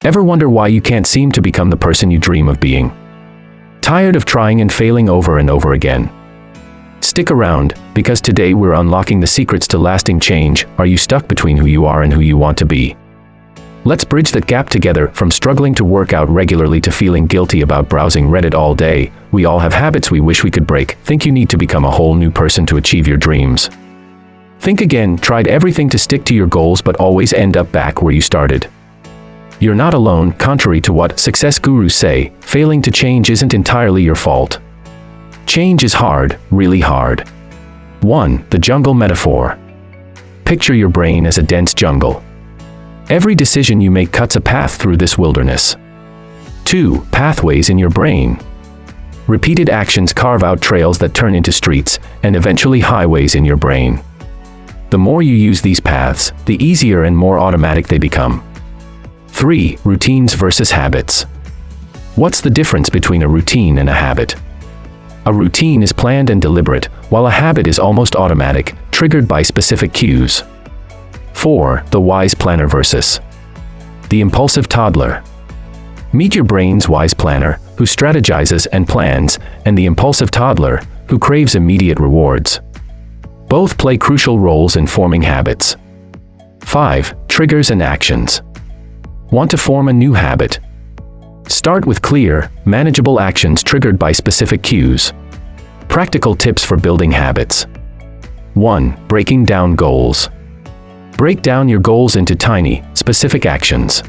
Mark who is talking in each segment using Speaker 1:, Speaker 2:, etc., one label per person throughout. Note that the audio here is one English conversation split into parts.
Speaker 1: Ever wonder why you can't seem to become the person you dream of being? Tired of trying and failing over and over again? Stick around, because today we're unlocking the secrets to lasting change. Are you stuck between who you are and who you want to be? Let's bridge that gap together. From struggling to work out regularly to feeling guilty about browsing Reddit all day, we all have habits we wish we could break. Think you need to become a whole new person to achieve your dreams? Think again. Tried everything to stick to your goals but always end up back where you started? You're not alone. Contrary to what success gurus say, failing to change isn't entirely your fault. Change is hard, really hard. 1. The jungle metaphor. Picture your brain as a dense jungle. Every decision you make cuts a path through this wilderness. 2. Pathways in your brain. Repeated actions carve out trails that turn into streets, and eventually highways in your brain. The more you use these paths, the easier and more automatic they become. 3. Routines versus habits. What's the difference between a routine and a habit? A routine is planned and deliberate, while a habit is almost automatic, triggered by specific cues. 4. The wise planner versus the impulsive toddler. Meet your brain's wise planner, who strategizes and plans, and the impulsive toddler, who craves immediate rewards. Both play crucial roles in forming habits. 5. Triggers and actions. Want to form a new habit? Start with clear, manageable actions triggered by specific cues. Practical tips for building habits. 1. Breaking down goals. Break down your goals into tiny, specific actions.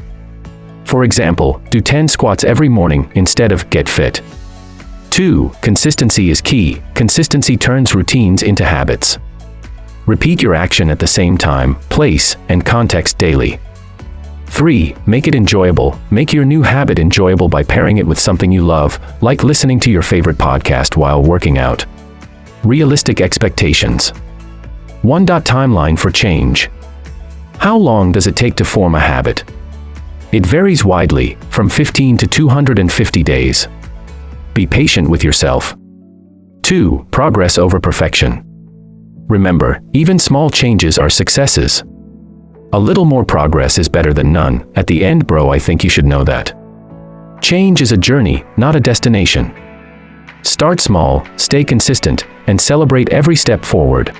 Speaker 1: For example, do 10 squats every morning instead of get fit. 2. Consistency is key. Consistency turns routines into habits. Repeat your action at the same time, place, and context daily. 3. Make it enjoyable. Make your new habit enjoyable by pairing it with something you love, like listening to your favorite podcast while working out. Realistic expectations. 1. Timeline for change. How long does it take to form a habit? It varies widely, from 15 to 250 days. Be patient with yourself. 2. Progress over perfection. Remember, even small changes are successes. A little more progress is better than none. At the end, bro, I think you should know that. Change is a journey, not a destination. Start small, stay consistent, and celebrate every step forward.